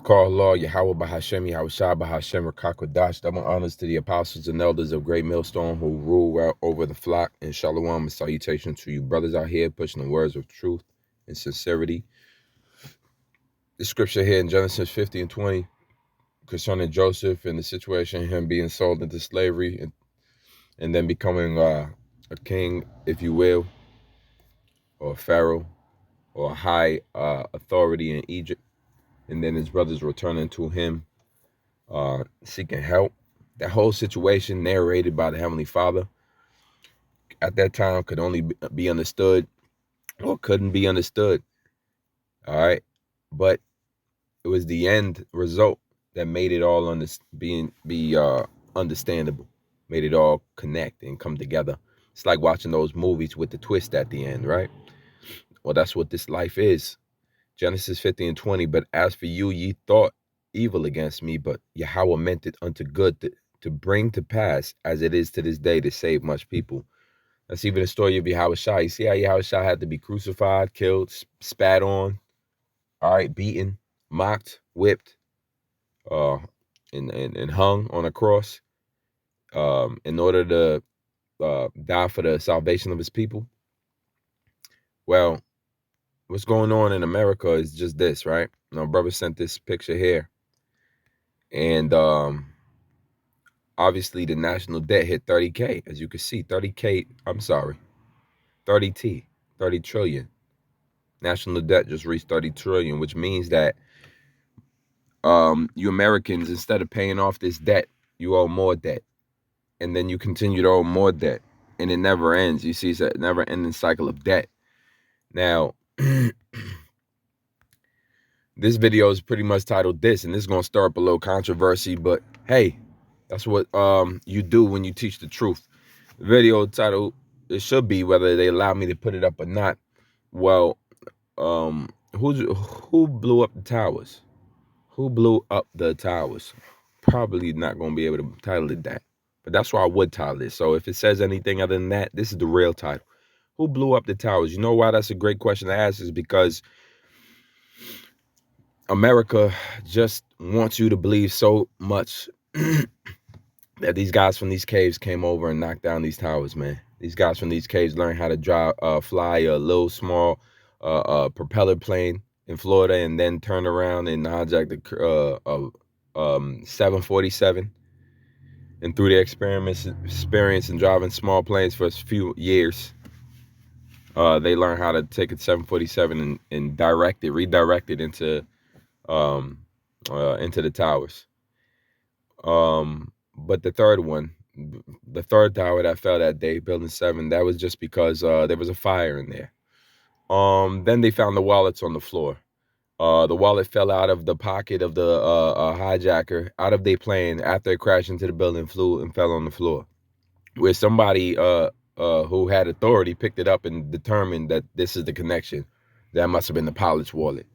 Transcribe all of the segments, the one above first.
Call law, Yahweh Bahashem, Yahweh Shah Bahashem, Rakakwadash. Double honors to the apostles and elders of Great Millstone who rule well over the flock. And shalom and salutation to you brothers out here pushing the words of truth and sincerity. The scripture here in Genesis 50 and 20 concerning Joseph and the situation of him being sold into slavery and then becoming a king, if you will, or a pharaoh, or a high authority in Egypt. And then his brothers returning to him, seeking help. That whole situation narrated by the Heavenly Father at that time could only be understood or couldn't be understood. All right. But it was the end result that made it all understandable, made it all connect and come together. It's like watching those movies with the twist at the end, right? Well, that's what this life is. Genesis 50 and 20. But as for you, ye thought evil against me, but Yahweh meant it unto good to bring to pass, as it is to this day, to save much people. That's even the story of Yahweh Shah. You see how Yahweh Shah had to be crucified, killed, spat on, all right, beaten, mocked, whipped, and hung on a cross in order to die for the salvation of his people. Well, what's going on in America is just this, right? My brother sent this picture here. And obviously the national debt hit 30K, as you can see. 30K, I'm sorry, 30 trillion. National debt just reached 30 trillion, which means that you Americans, instead of paying off this debt, you owe more debt. And then you continue to owe more debt. And it never ends. You see, it's a never-ending cycle of debt. Now, this video is pretty much titled this, and this is going to stir up a little controversy, but hey, that's what you do when you teach the truth. The video title, it should be, whether they allow me to put it up or not. Well, who blew up the towers? Who blew up the towers? Probably not going to be able to title it that. But that's why I would title it. So if it says anything other than that, this is the real title. Who blew up the towers? You know why that's a great question to ask? Is because America just wants you to believe so much that these guys from these caves came over and knocked down these towers, man. These guys from these caves learned how to fly a little small propeller plane in Florida, and then turn around and hijack the 747. And through their experience in driving small planes for a few years, they learned how to take a 747 and redirect it into the towers. But the third tower that fell that day, Building 7, that was just because there was a fire in there. Then they found the wallets on the floor. The wallet fell out of the pocket of the hijacker, out of their plane, after it crashed into the building, flew and fell on the floor, where somebody who had authority picked it up and determined that this is the connection. That must have been the pilot's wallet,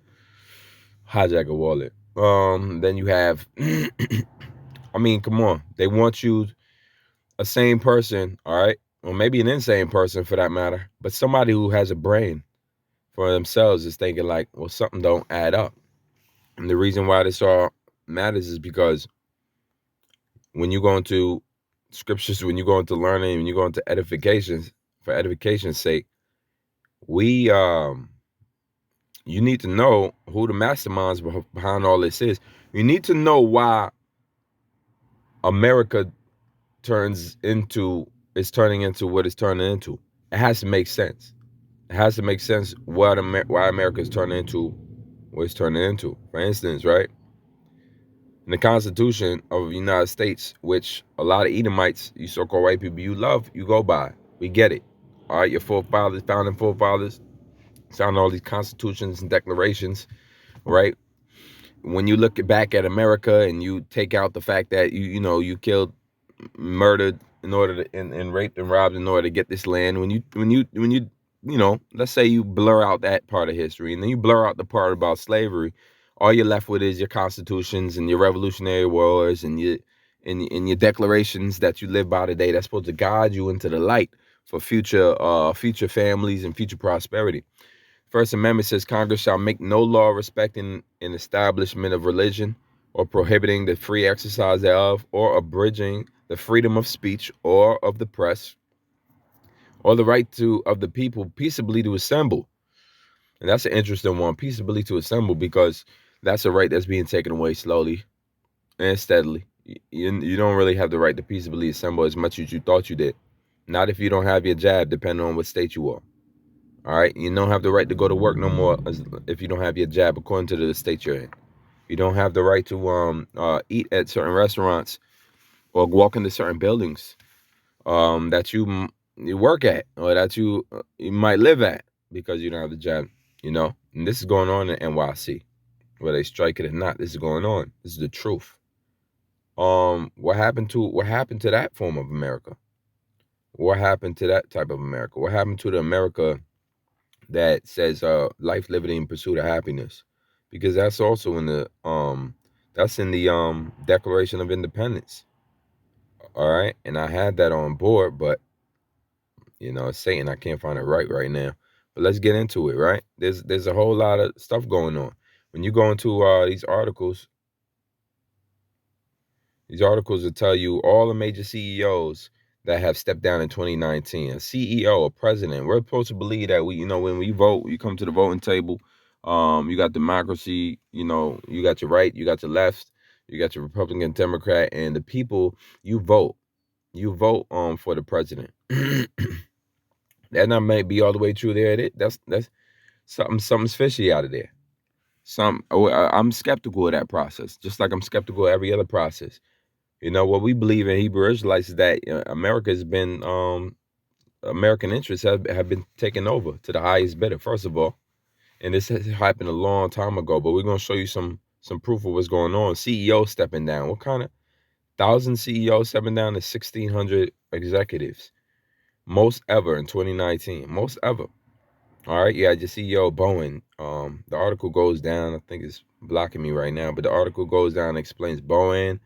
hijacker wallet. Then you have, I mean, come on. They want you, a sane person, all right, or maybe an insane person for that matter, but somebody who has a brain for themselves is thinking like, well, something don't add up. And the reason why this all matters is because when you go into scriptures, when you go into learning, when you go into edifications, for edification's sake, you need to know who the masterminds behind all this is. You need to know why America is turning into what it's turning into. It has to make sense. It has to make sense why America is turning into what it's turning into. For instance, right? In the Constitution of the United States, which a lot of Edomites, you so-called white people you love, you go by. We get it. All right, your founding forefathers, signed all these constitutions and declarations, right? When you look back at America and you take out the fact that you killed, murdered in order to, and raped and robbed in order to get this land, when you let's say you blur out that part of history and then you blur out the part about slavery, all you're left with is your constitutions and your revolutionary wars and your declarations that you live by today, that's supposed to guide you into the light for future families and future prosperity. First Amendment says Congress shall make no law respecting an establishment of religion or prohibiting the free exercise thereof or abridging the freedom of speech or of the press or the right of the people peaceably to assemble. And that's an interesting one, peaceably to assemble, because that's a right that's being taken away slowly and steadily. You don't really have the right to peaceably assemble as much as you thought you did. Not if you don't have your jab, depending on what state you are. All right, you don't have the right to go to work no more if you don't have your jab, according to the state you're in. You don't have the right to eat at certain restaurants or walk into certain buildings that you work at or that you might live at because you don't have the jab. And this is going on in NYC, whether they strike it or not. This is going on. This is the truth. What happened to that form of America? What happened to that type of America? What happened to the America that says life, liberty, and pursuit of happiness? Because that's also in the Declaration of Independence. All right, and I had that on board, but it's Satan. I can't find it right now. But let's get into it. Right, there's a whole lot of stuff going on. When you go into these articles will tell you all the major CEOs that have stepped down in 2019. A CEO, a president. We're supposed to believe that when we vote, you come to the voting table. You got democracy. You got your right, you got your left, you got your Republican, Democrat, and the people. You vote. You vote for the president. That not may be all the way true there. That's something's fishy out of there. I'm skeptical of that process, just like I'm skeptical of every other process. What we believe in Hebrew Israelites is that America has been American interests have been taken over to the highest bidder, first of all. And this has happened a long time ago, but we're gonna show you some proof of what's going on. CEOs stepping down. What kind of 1,000 CEOs stepping down to 1,600 executives? Most ever in 2019. Most ever. All right, yeah, your CEO Boeing. The article goes down. I think it's blocking me right now, but the article goes down and explains Boeing.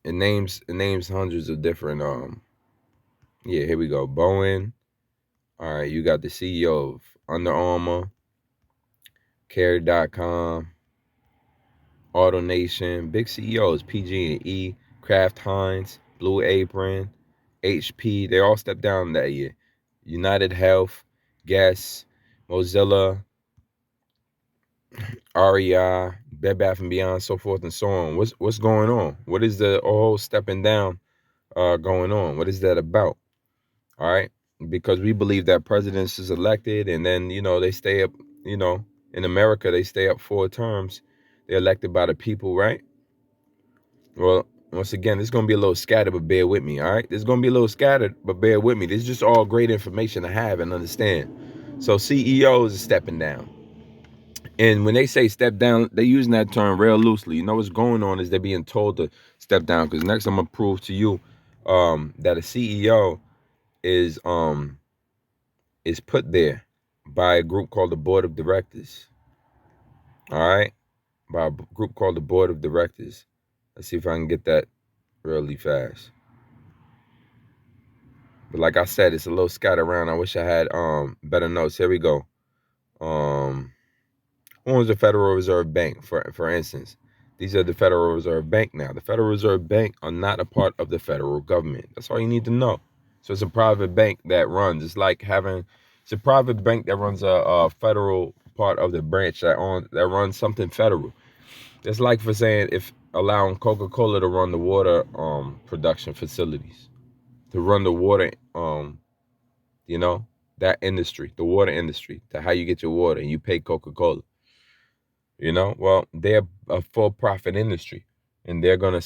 It names hundreds of different yeah, here we go. Boeing. All right, you got the CEO of Under Armour, Care.com, AutoNation, big CEOs, PG&E, Kraft Heinz, Blue Apron, HP. They all stepped down that year. United Health, Guess, Mozilla, REI, Bed Bath & Beyond, so forth and so on. What's going on? What is the whole stepping down going on? What is that about? All right, because we believe that presidents is elected and then they stay up. In America they stay up 4 terms. They're elected by the people, right? Well, once again, this is gonna be a little scattered, but bear with me. All right, this is gonna be a little scattered, but bear with me. This is just all great information to have and understand. So CEOs are stepping down. And when they say step down, they're using that term real loosely. What's going on is they're being told to step down. Because next I'm gonna prove to you that a CEO is put there by a group called the Board of Directors. All right, by a group called the Board of Directors. Let's see if I can get that really fast. But like I said, it's a little scattered around. I wish I had better notes. Here we go. Who owns the Federal Reserve Bank, for instance? These are the Federal Reserve Bank now. The Federal Reserve Bank are not a part of the federal government. That's all you need to know. So it's a private bank that runs. It's a private bank that runs a federal part of the branch that runs something federal. It's like for saying if allowing Coca-Cola to run the water production facilities, to run the water that industry, the water industry, to how you get your water and you pay Coca-Cola. Well, they're a for-profit industry, and they're gonna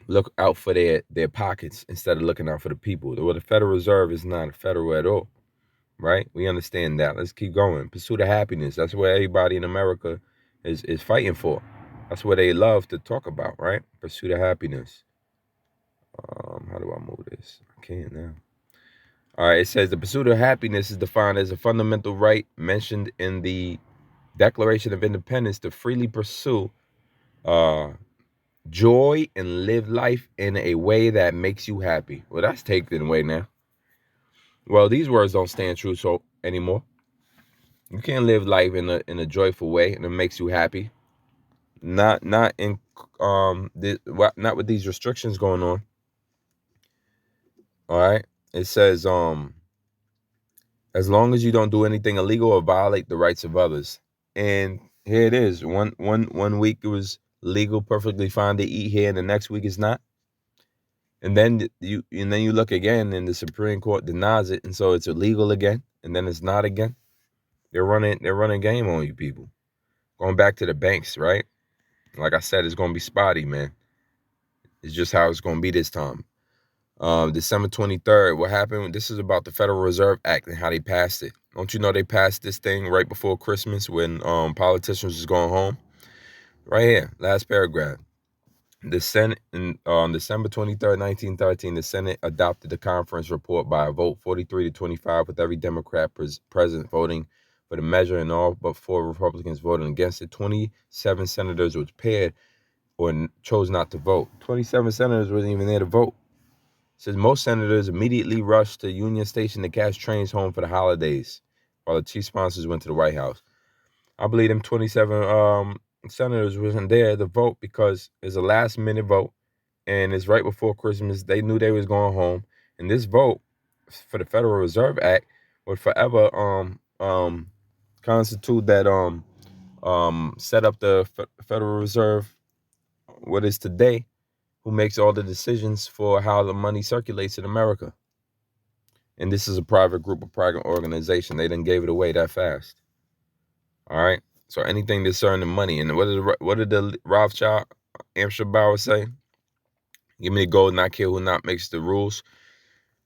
look out for their pockets instead of looking out for the people. Well, the Federal Reserve is not federal at all, right? We understand that. Let's keep going. Pursuit of happiness. That's what everybody in America is fighting for. That's what they love to talk about, right? Pursuit of happiness. How do I move this? I can't now. All right, it says the pursuit of happiness is defined as a fundamental right mentioned in the Declaration of Independence to freely pursue joy and live life in a way that makes you happy. Well, that's taken away now. Well, these words don't stand true so anymore. You can't live life in a joyful way and it makes you happy. Not in not with these restrictions going on. All right. It says as long as you don't do anything illegal or violate the rights of others. And here it is. One week it was legal, perfectly fine to eat here, and the next week it's not. And then you look again and the Supreme Court denies it, and so it's illegal again, and then it's not again. They're running game on you people. Going back to the banks, right? Like I said, it's gonna be spotty, man. It's just how it's gonna be this time. December 23rd, what happened? This is about the Federal Reserve Act and how they passed it. Don't you know they passed this thing right before Christmas when politicians was going home? Right here, last paragraph. The Senate, on December 23rd, 1913, the Senate adopted the conference report by a vote 43 to 25, with every Democrat present voting for the measure and all but 4 Republicans voting against it. 27 senators were paired or chose not to vote. 27 senators wasn't even there to vote. It says most senators immediately rushed to Union Station to catch trains home for the holidays, while the chief sponsors went to the White House. I believe them 27 senators wasn't there to vote because it's a last minute vote and it's right before Christmas. They knew they was going home, and this vote for the Federal Reserve Act would forever constitute that set up the Federal Reserve, what is today, who makes all the decisions for how the money circulates in America. And this is a private group, a private organization. They didn't give it away that fast. All right. So anything concerning money, and what did the Rothschild Amsher Bauer say? Give me the gold, not care who not makes the rules.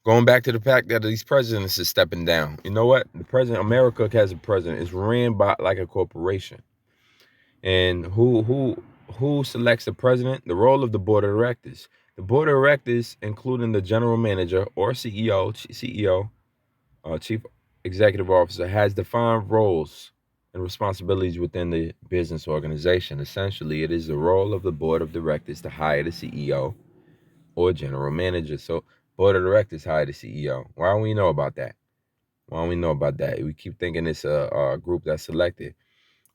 Going back to the fact that these presidents is stepping down. You know what? The president, America has a president. It's ran by like a corporation. And who selects the president? The role of the board of directors. The board of directors, including the general manager or CEO, chief executive officer, has defined roles and responsibilities within the business organization. Essentially, it is the role of the board of directors to hire the CEO or general manager. So, board of directors hire the CEO. Why don't we know about that? Why don't we know about that? We keep thinking it's a group that's selected.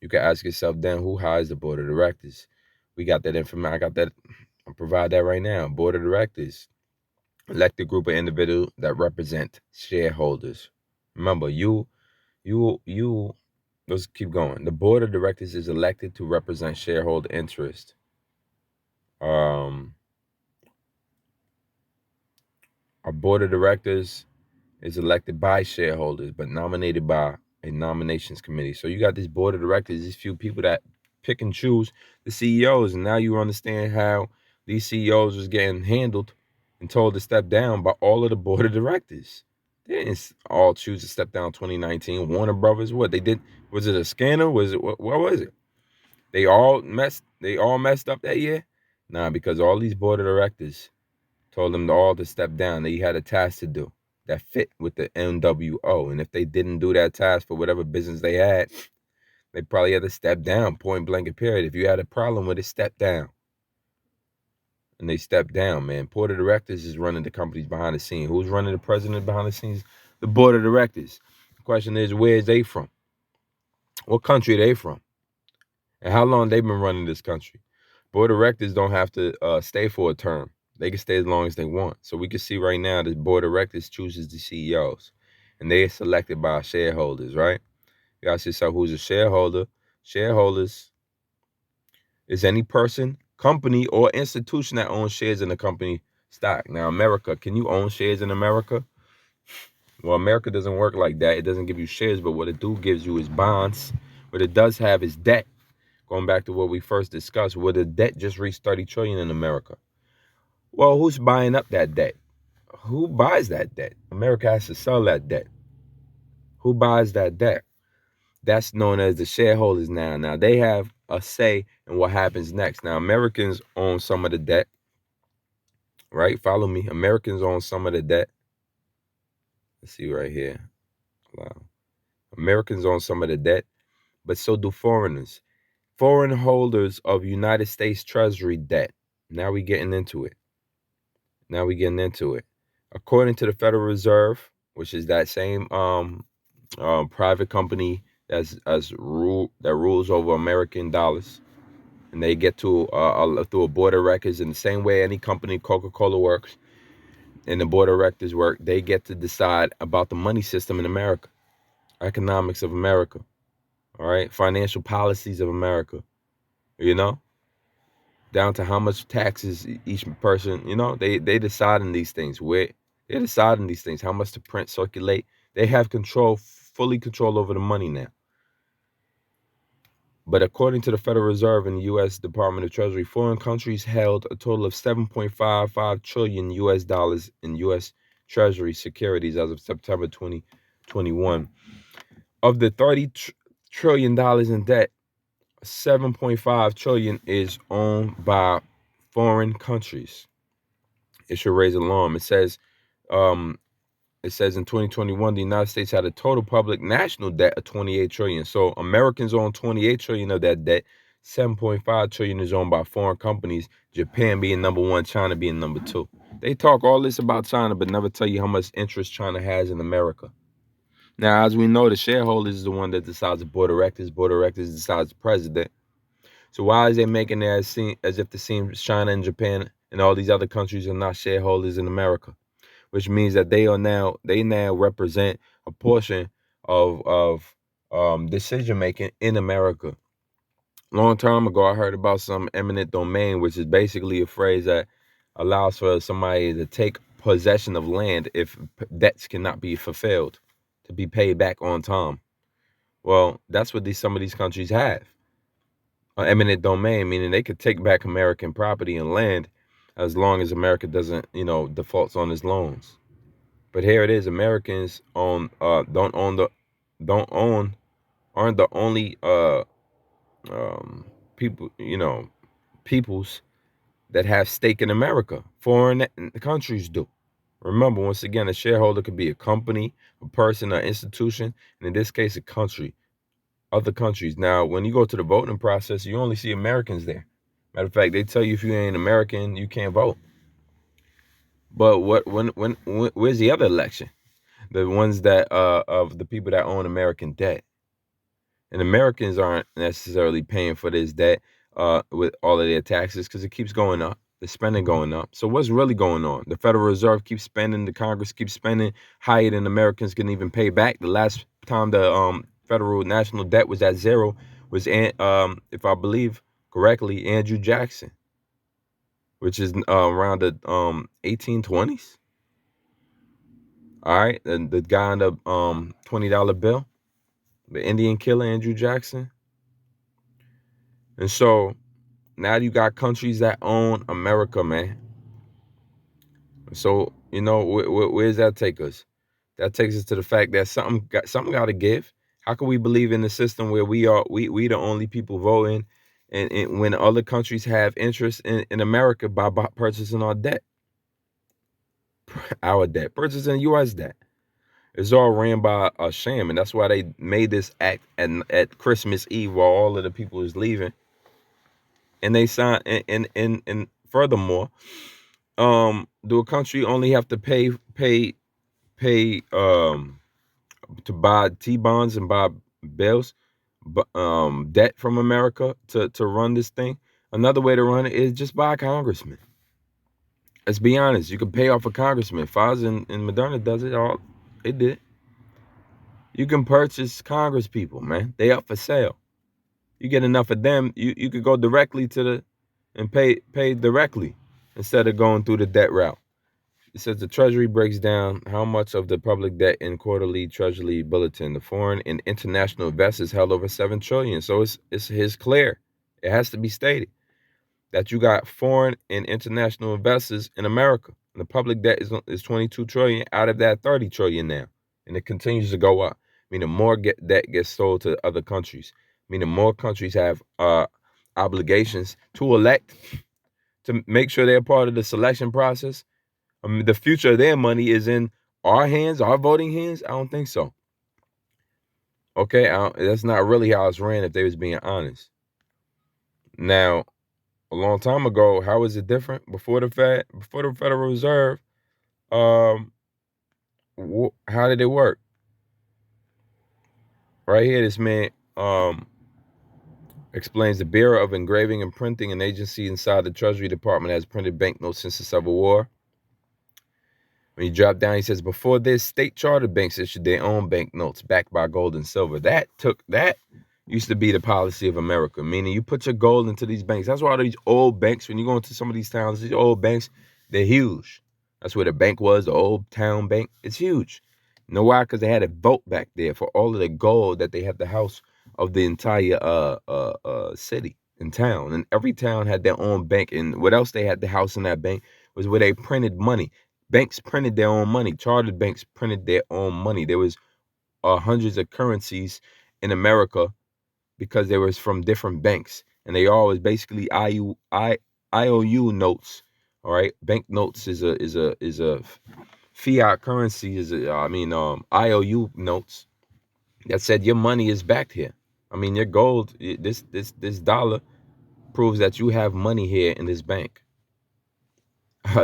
You can ask yourself then, who hires the board of directors? We got that information. I got that. I'll provide that right now. Board of directors elect a group of individuals that represent shareholders. Remember, let's keep going. The board of directors is elected to represent shareholder interest. Our board of directors is elected by shareholders, but nominated by a nominations committee. So you got this board of directors, these few people that pick and choose the CEOs, and now you understand how these CEOs was getting handled and told to step down by all of the board of directors. They didn't all choose to step down 2019. Warner Brothers, what they did, was it a scandal? Was it what was it? They all messed up that year? Nah, because all these board of directors told them all to step down. They had a task to do that fit with the NWO. And if they didn't do that task for whatever business they had, they probably had to step down, point blank and period. If you had a problem with it, step down. And they stepped down, man. Board of directors is running the companies behind the scenes. Who's running the president behind the scenes? The board of directors. The question is, where is they from? What country are they from? And how long they've been running this country? Board of directors don't have to stay for a term. They can stay as long as they want. So we can see right now the board of directors chooses the CEOs. And they are selected by shareholders, right? You ask yourself, who's a shareholder? Shareholders is any person, company, or institution that owns shares in the company stock. Now, America, can you own shares in America? Well, America doesn't work like that. It doesn't give you shares, but what it gives you is bonds. What it does have is debt. Going back to what we first discussed, where the debt just reached 30 trillion in America. Well, who's buying up that debt? Who buys that debt? America has to sell that debt. Who buys that debt? That's known as the shareholders now. Now, they have a say in what happens next. Now, Americans own some of the debt, right? Follow me. Americans own some of the debt. Let's see right here. Wow. Americans own some of the debt, but so do foreigners. Foreign holders of United States Treasury debt. Now we getting into it. According to the Federal Reserve, which is that same private company that rules over American dollars, and they get to through a board of records in the same way any company, Coca-Cola, works, and the board of directors work. They get to decide about the money system in America, economics of America, all right, financial policies of America, you know, down to how much taxes each person, they decide on these things. They're deciding these things, how much to print, circulate. They have fully control over the money now. But according to the Federal Reserve and the U.S. Department of Treasury, foreign countries held a total of $7.55 trillion US dollars in U.S. Treasury securities as of September 2021. Of the $30 trillion in debt, 7.5 trillion is owned by foreign countries. It should raise alarm. It says in 2021, the United States had a total public national debt of 28 trillion. So Americans own 28 trillion of that debt. 7.5 trillion is owned by foreign companies, Japan being number one, China being number two. They talk all this about China, but never tell you how much interest China has in America. Now, as we know, the shareholders is the one that decides the board of directors. Board of directors decides the president. So why is they making it as if it seems China and Japan and all these other countries are not shareholders in America? Which means that they now represent a portion of decision making in America. Long time ago, I heard about some eminent domain, which is basically a phrase that allows for somebody to take possession of land if debts cannot be fulfilled, to be paid back on time. Well, that's what some of these countries have. An eminent domain, meaning they could take back American property and land as long as America doesn't, defaults on its loans. But here it is: Americans aren't the only people, peoples that have stake in America. Foreign countries do. Remember, once again, a shareholder could be a company, a person, an institution, and in this case, a country. Other countries. Now, when you go to the voting process, you only see Americans there. Matter of fact, they tell you if you ain't American, you can't vote. But where's the other election? The ones that of the people that own American debt. And Americans aren't necessarily paying for this debt with all of their taxes because it keeps going up. The spending going up. So what's really going on? The Federal Reserve keeps spending. The Congress keeps spending higher than Americans can even pay back. The last time the federal national debt was at zero was, if I believe correctly, Andrew Jackson, which is around the 1820s. All right, and the guy on the $20 bill, the Indian killer Andrew Jackson. And so now you got countries that own America, man. So where's that take us? That takes us to the fact that something got to give. How can we believe in a system where we the only people voting, and when other countries have interest in America by purchasing our debt, purchasing U.S. debt? It's all ran by a sham, and that's why they made this act at Christmas Eve while all of the people is leaving. And they sign, and furthermore, do a country only have to pay to buy T-bonds and buy bills, debt from America to run this thing? Another way to run it is just buy a congressman. Let's be honest. You can pay off a congressman. Pfizer and Moderna does it all. They did. You can purchase Congress people, man. They up for sale. You get enough of them, you could go directly and pay directly instead of going through the debt route. It says the Treasury breaks down how much of the public debt in quarterly Treasury bulletin. The foreign and international investors held over $7 trillion. So it's clear. It has to be stated that you got foreign and international investors in America. And the public debt is 22 trillion out of that 30 trillion now. And it continues to go up. Meaning more debt gets sold to other countries. Meaning more countries have obligations to elect, to make sure they're part of the selection process. The future of their money is in our hands, our voting hands? I don't think so. Okay, that's not really how it's ran if they was being honest. Now, a long time ago. How is it different? Before the Federal Reserve, um, how did it work? Right here, this man explains the Bureau of Engraving and Printing, an agency inside the Treasury Department, has printed banknotes since the Civil War. When you drop down, he says, before this, state chartered banks issued their own banknotes backed by gold and silver. That used to be the policy of America, meaning you put your gold into these banks. That's why these old banks, when you go into some of these towns, these old banks, they're huge. That's where the bank was, the old town bank. It's huge. You know why? Because they had a vault back there for all of the gold that they had the house of the entire city and town. And every town had their own bank. And what else they had the house in that bank was where they printed money. Banks printed their own money. Chartered banks printed their own money. There was hundreds of currencies in America because they was from different banks, and they all was basically IOU notes. All right, bank notes is a fiat currency. IOU notes that said your money is backed here. I mean, your gold, this dollar proves that you have money here in this bank.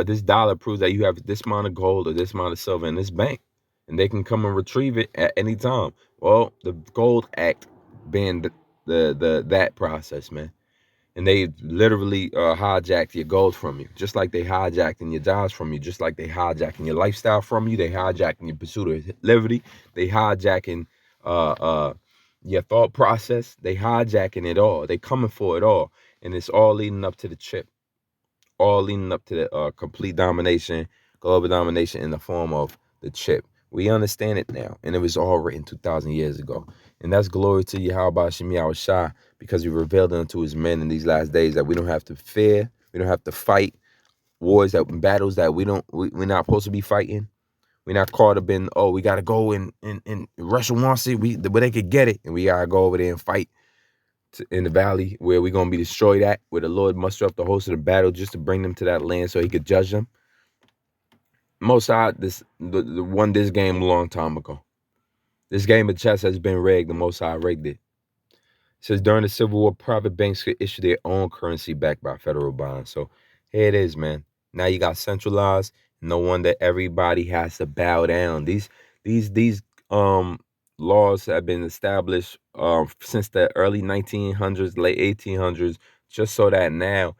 This dollar proves that you have this amount of gold or this amount of silver in this bank, and they can come and retrieve it at any time. Well, the Gold Act banned that process, man, and they literally hijacked your gold from you, just like they hijacking your jobs from you, just like they hijacking your lifestyle from you. They hijacking your pursuit of liberty. They hijacking your thought process. They hijacking it all. They coming for it all, and it's all leading up to the chip, all leading up to the complete domination, global domination in the form of the chip. We understand it now, and it was all written 2,000 years ago. And that's glory to Yahweh Shem Yahushua, because he revealed unto his men in these last days that we don't have to fear, we don't have to fight wars, battles that we're not supposed to be fighting. We're not caught up in, oh, we gotta go and Russia wants it, but they could get it, and we gotta go over there and fight in the valley where we're gonna be destroyed at, where the Lord muster up the host of the battle just to bring them to that land so he could judge them. Most High won this game a long time ago. This game of chess has been rigged. The Most High rigged it. It says during the Civil War, private banks could issue their own currency backed by federal bonds. So here it is, man. Now you got centralized. No wonder everybody has to bow down. These laws have been established since the early 1900s, late 1800s, just so that now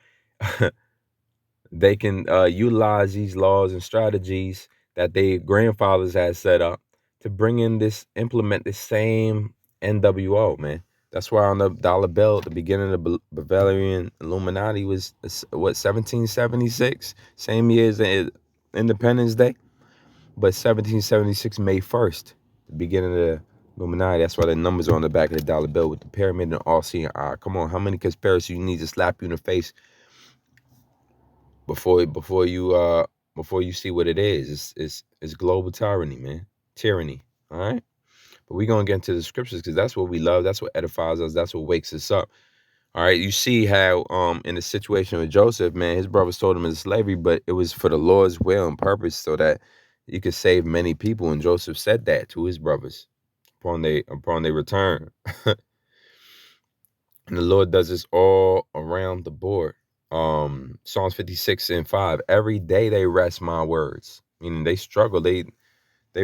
they can utilize these laws and strategies that their grandfathers had set up to implement this same NWO, man. That's why on the dollar bill at the beginning of the Bavarian Illuminati was, 1776? Same year as Independence Day, but 1776, May 1st, the beginning of the Illuminati. That's why the numbers are on the back of the dollar bill with the pyramid and all-seeing eye. Come on, how many conspiracies you need to slap you in the face before you see what it is? It's global tyranny, man. Tyranny. All right. But we're gonna get into the scriptures because that's what we love. That's what edifies us. That's what wakes us up. All right. You see how in the situation with Joseph, man, his brothers sold him into slavery, but it was for the Lord's will and purpose so that you could save many people. And Joseph said that to his brothers upon their return. And the Lord does this all around the board. Psalms 56:5. Every day they wrest my words. Meaning they struggle. They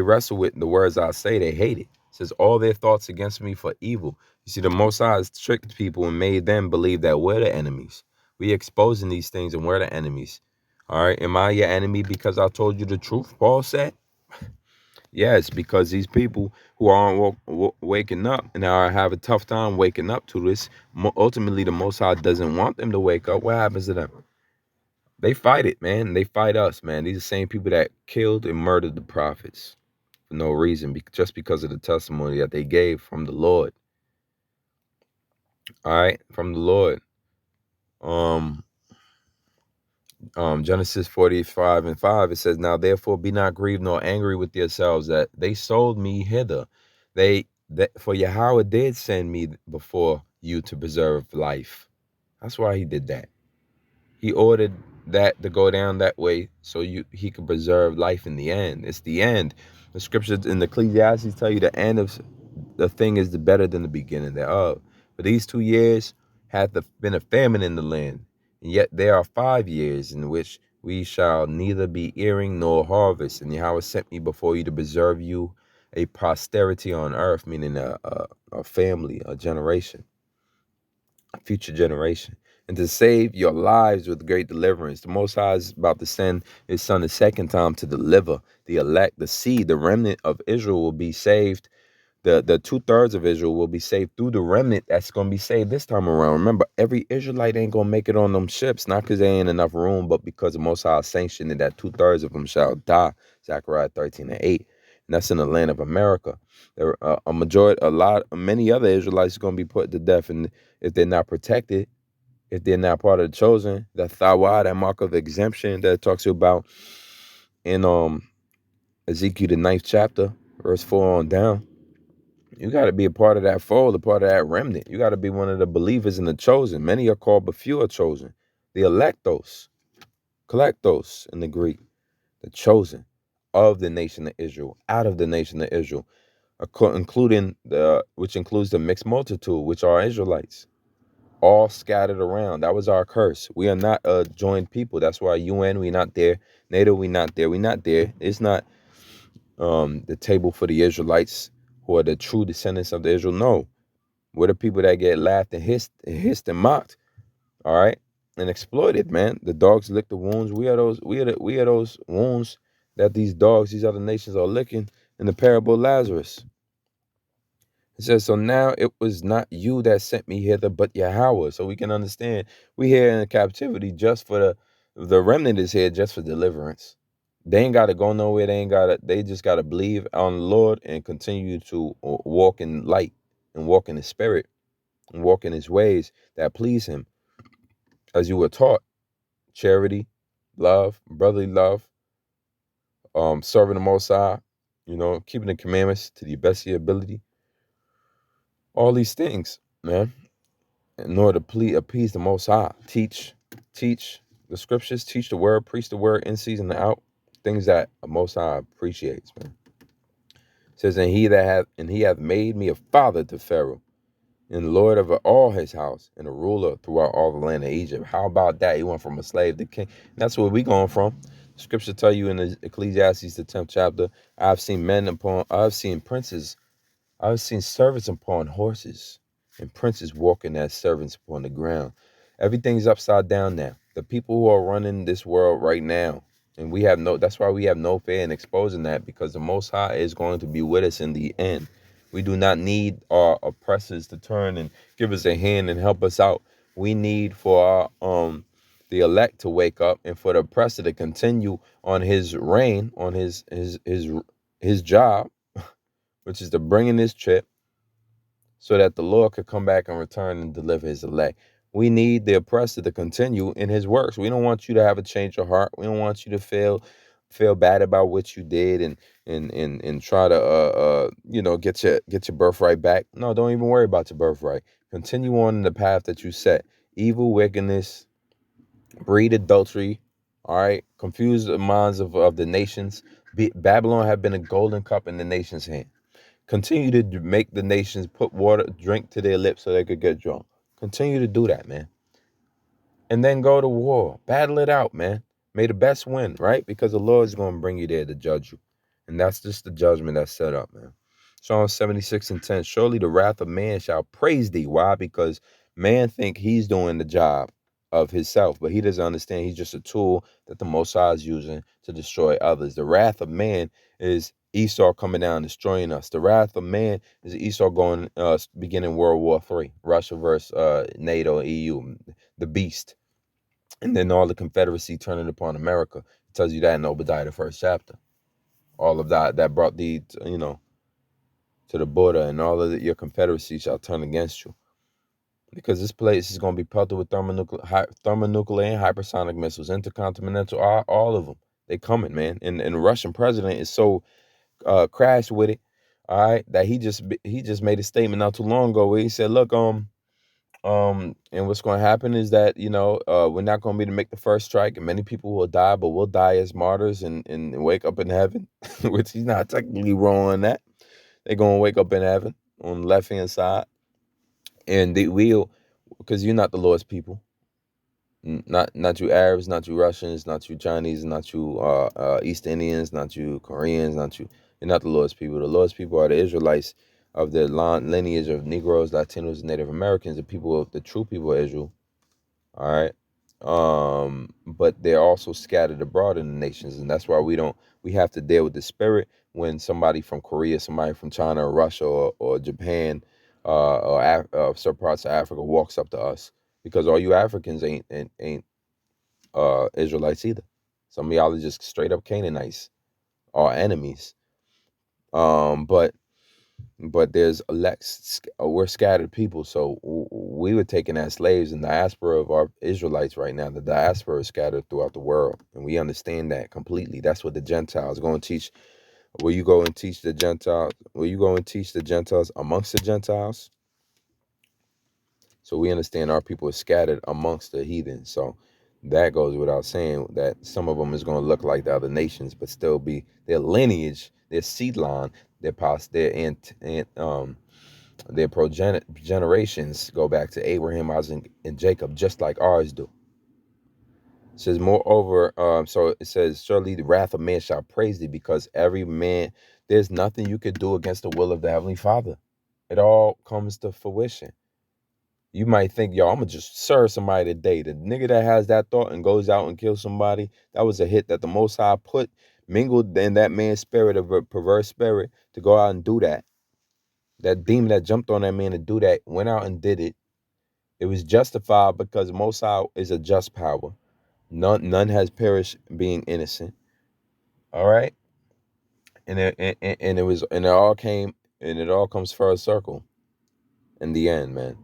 wrestle with the words I say. They hate it. It says all their thoughts against me for evil. You see, the Most High has tricked people and made them believe that we're the enemies. We exposing these things and we're the enemies. All right. Am I your enemy because I told you the truth? Paul said. Yes, because these people who aren't waking up and are have a tough time waking up to this, ultimately the Most High doesn't want them to wake up. What happens to them? They fight it, man. They fight us, man. These are the same people that killed and murdered the prophets for no reason, just because of the testimony that they gave from the Lord. All right, from the Lord. Genesis 45:5, it says, now therefore be not grieved nor angry with yourselves that they sold me hither. For Yahweh did send me before you to preserve life. That's why he did that. He ordered that to go down that way so he could preserve life in the end. It's the end. The scriptures in the Ecclesiastes tell you the end of the thing is better than the beginning thereof. But these 2 years had been a famine in the land. And yet there are 5 years in which we shall neither be earing nor harvest. And Yahweh sent me before you to preserve you a posterity on earth, meaning a family, a generation, a future generation, and to save your lives with great deliverance. The Most High is about to send his son a second time to deliver the elect, the seed, the remnant of Israel will be saved. The 2/3 of Israel will be saved through the remnant that's going to be saved this time around. Remember, every Israelite ain't going to make it on them ships, not because there ain't enough room, but because the Most High sanctioned it that 2/3 of them shall die. Zechariah 13:8. And that's in the land of America. There, many other Israelites are going to be put to death, and if they're not protected, if they're not part of the chosen, that thawah, that mark of exemption that it talks about in Ezekiel the 9th chapter, verse 4 on down. You got to be a part of that fold, a part of that remnant. You got to be one of the believers in the chosen. Many are called, but few are chosen. The electos, collectos in the Greek, the chosen of the nation of Israel, out of the nation of Israel, which includes the mixed multitude, which are Israelites, all scattered around. That was our curse. We are not a joined people. That's why UN, we not there. NATO, we not there. We not there. It's not the table for the Israelites who are the true descendants of the Israel. No. We're the people that get laughed and hissed and mocked, all right, and exploited, man. The dogs lick the wounds. We are those wounds that these dogs, these other nations are licking in the parable of Lazarus. It says, so now it was not you that sent me hither, but Yahweh. So we can understand we here in captivity just for the remnant is here just for deliverance. They ain't got to go nowhere. They just got to believe on the Lord and continue to walk in light and walk in the spirit and walk in his ways that please him. As you were taught, charity, love, brotherly love, serving the Most High, keeping the commandments to the best of your ability. All these things, man, in order to appease the Most High. Teach the scriptures, teach the word, preach the word in season and out. Things that the Most High appreciates, man. It says, and he hath made me a father to Pharaoh, and Lord of all his house, and a ruler throughout all the land of Egypt. How about that? He went from a slave to king. And that's where we going from. Scripture tell you in the Ecclesiastes, the 10th chapter, I've seen princes, I've seen servants upon horses, and princes walking as servants upon the ground. Everything's upside down now. The people who are running this world right now, and that's why we have no fear in exposing that, because the Most High is going to be with us in the end. We do not need our oppressors to turn and give us a hand and help us out. We need for the elect to wake up, and for the oppressor to continue on his reign, on his job, which is to bring in this chip, so that the Lord could come back and return and deliver his elect. We need the oppressor to continue in his works. We don't want you to have a change of heart. We don't want you to feel bad about what you did and try to get your birthright back. No, don't even worry about your birthright. Continue on in the path that you set. Evil, wickedness, breed adultery, all right, confuse the minds of the nations. Babylon have been a golden cup in the nation's hand. Continue to make the nations put drink to their lips so they could get drunk. Continue to do that, man. And then go to war. Battle it out, man. May the best win, right? Because the Lord is going to bring you there to judge you. And that's just the judgment that's set up, man. Psalm 76:10. Surely the wrath of man shall praise thee. Why? Because man think he's doing the job of himself, but he doesn't understand he's just a tool that the Most High is using to destroy others. The wrath of man is Esau coming down, destroying us. The wrath of man is Esau beginning World War III, Russia versus NATO, EU, the beast. And then all the Confederacy turning upon America. It tells you that in Obadiah, the 1st chapter. All of that brought thee, to the border, and all of your Confederacy shall turn against you. Because this place is going to be pelted with thermonuclear and hypersonic missiles, intercontinental, all of them. They coming, man. And the Russian president is so crashed with it, all right, that he just made a statement not too long ago where he said, look, and what's going to happen is that, we're not going to be to make the first strike, and many people will die, but we'll die as martyrs and wake up in heaven, which he's not technically wrong on that. They're going to wake up in heaven on the left-hand side, and they will, because you're not the Lord's people. Not you Arabs, not you Russians, not you Chinese, not you East Indians, not you Koreans, not you. You're not the Lord's people. The Lord's people are the Israelites of the lineage of Negroes, Latinos, Native Americans, the people of the true people of Israel. All right. But they're also scattered abroad in the nations, and that's why we have to deal with the spirit when somebody from Korea, somebody from China or Russia or Japan, certain parts of Africa walks up to us, because all you Africans ain't Israelites either. Some of y'all are just straight up Canaanites, or enemies. But there's we're scattered people, so we were taken as slaves in the diaspora of our Israelites right now. The diaspora is scattered throughout the world, and we understand that completely. That's what the Gentiles go and teach. Will you go and teach the Gentiles? Will you go and teach the Gentiles amongst the Gentiles? So we understand our people are scattered amongst the heathen. So that goes without saying that some of them is going to look like the other nations, but still be their lineage, their seed line, their past, their generations go back to Abraham, Isaac, and Jacob, just like ours do. It says, moreover, so it says, surely the wrath of man shall praise thee, because every man, there's nothing you could do against the will of the Heavenly Father. It all comes to fruition. You might think, yo, I'm going to just serve somebody today. The nigga that has that thought and goes out and kills somebody, that was a hit that the Most High mingled in that man's spirit, of a perverse spirit, to go out and do that. That demon that jumped on that man to do that went out and did it. It was justified because Most High is a just power. None has perished being innocent. All right, and it all comes for a circle in the end, man.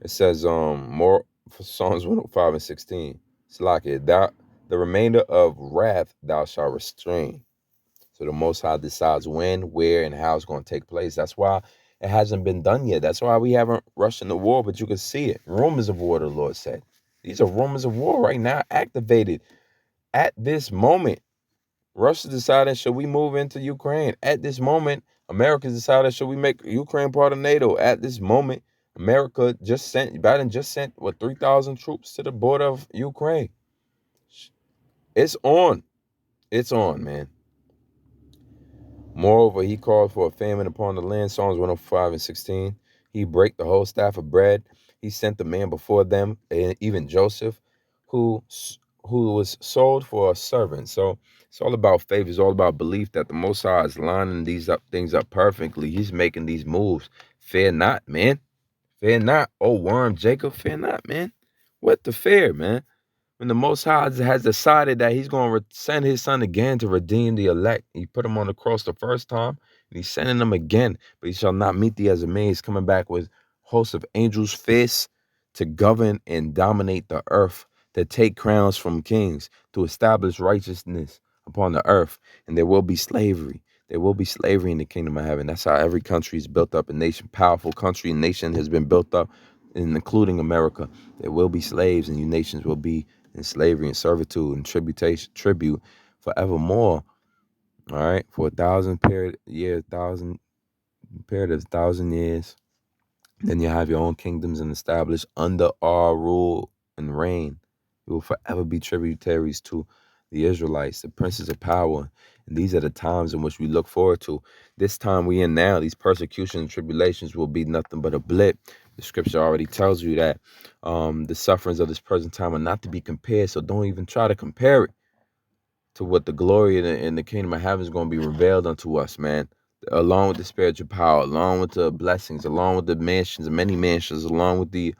It says more for Psalms 105:16. Slack thou the remainder of wrath thou shalt restrain. So the Most High decides when, where, and how it's going to take place. That's why it hasn't been done yet. That's why we haven't rushed into war, but you can see it. Rumors of war, the Lord said. These are rumors of war right now, activated at this moment. Russia decided, should we move into Ukraine? At this moment, America decided, should we make Ukraine part of NATO? At this moment, Biden just sent, 3,000 troops to the border of Ukraine. It's on. It's on, man. Moreover, he called for a famine upon the land, Psalms 105:16. He brake the whole staff of bread. He sent the man before them, even Joseph, who was sold for a servant. So it's all about faith. It's all about belief that the Most High is lining things up perfectly. He's making these moves. Fear not, man. Fear not. Oh, worm Jacob, fear not, man. What the fear, man? When the Most High has decided that he's going to send his son again to redeem the elect. He put him on the cross the first time, and he's sending them again. But he shall not meet thee as a man. He's coming back with hosts of angels' fists to govern and dominate the earth, to take crowns from kings, to establish righteousness upon the earth. And there will be slavery. There will be slavery in the kingdom of heaven. That's how every country is built up. A nation, powerful country and nation has been built up, including America. There will be slaves, and you nations will be in slavery and servitude and tribute forevermore. All right, for 1,000 years. Then you have your own kingdoms and established under our rule and reign. You will forever be tributaries to the Israelites, the princes of power. And these are the times in which we look forward to. This time we in now, these persecutions and tribulations will be nothing but a blip. The scripture already tells you that the sufferings of this present time are not to be compared. So don't even try to compare it to what the glory in the kingdom of heaven is going to be revealed unto us, man. Along with the spiritual power, along with the blessings, along with the mansions, many mansions, along with the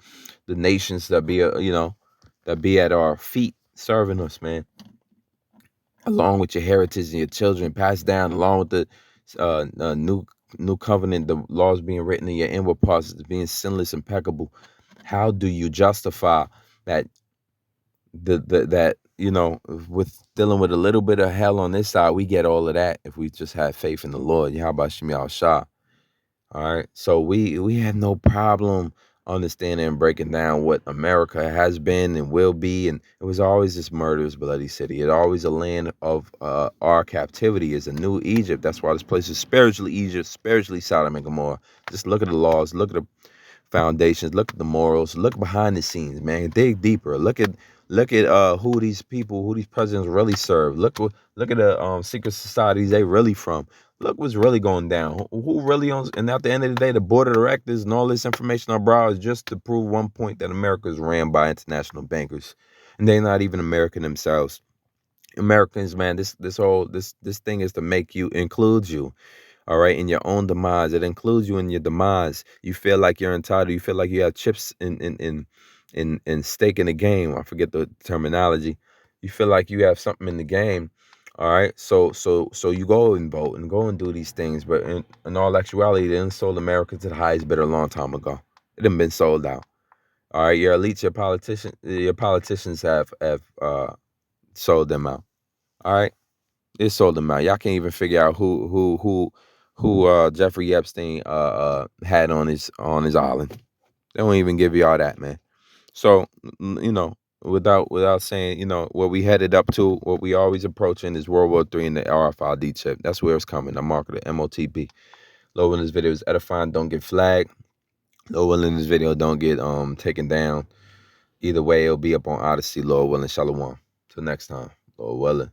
nations that be, that be at our feet serving us, man. Along with your heritage and your children passed down, along with the new covenant, the laws being written in your inward parts, being sinless, impeccable. How do you justify that? With dealing with a little bit of hell on this side, we get all of that if we just have faith in the Lord. Yahweh Shem Shah. All right. So we had no problem understanding and breaking down what America has been and will be. And it was always this murderous, bloody city. It's always a land of our captivity. Is a new Egypt. That's why this place is spiritually Egypt, spiritually Sodom and Gomorrah. Just look at the laws, look at the foundations, look at the morals, look behind the scenes, man. Dig deeper. Look at Look at who these people, who these presidents really serve. Look at the secret societies they really from. Look what's really going down. Who really owns? And at the end of the day, the board of directors and all this information I brought is just to prove one point that America is ran by international bankers, and they're not even American themselves. Americans, man, this thing is to make you, include you, all right, in your own demise. It includes you in your demise. You feel like you're entitled. You feel like you have chips in stake in the game. I forget the terminology. You feel like you have something in the game. All right. So you go and vote and go and do these things. But in all actuality, they done sold America to the highest bidder a long time ago. It done been sold out. All right. Your elites, your politicians have sold them out. All right. It sold them out. Y'all can't even figure out who Jeffrey Epstein had on his island. They won't even give you all that, man. So without saying, what we headed up to, what we always approaching is World War III and the RFID chip. That's where it's coming. I'm marketing MOTP. Low in this video is edifying. Don't get flagged. Low in this video don't get taken down. Either way, it'll be up on Odyssey. Lord willing, shalom. Till next time, Lord willing.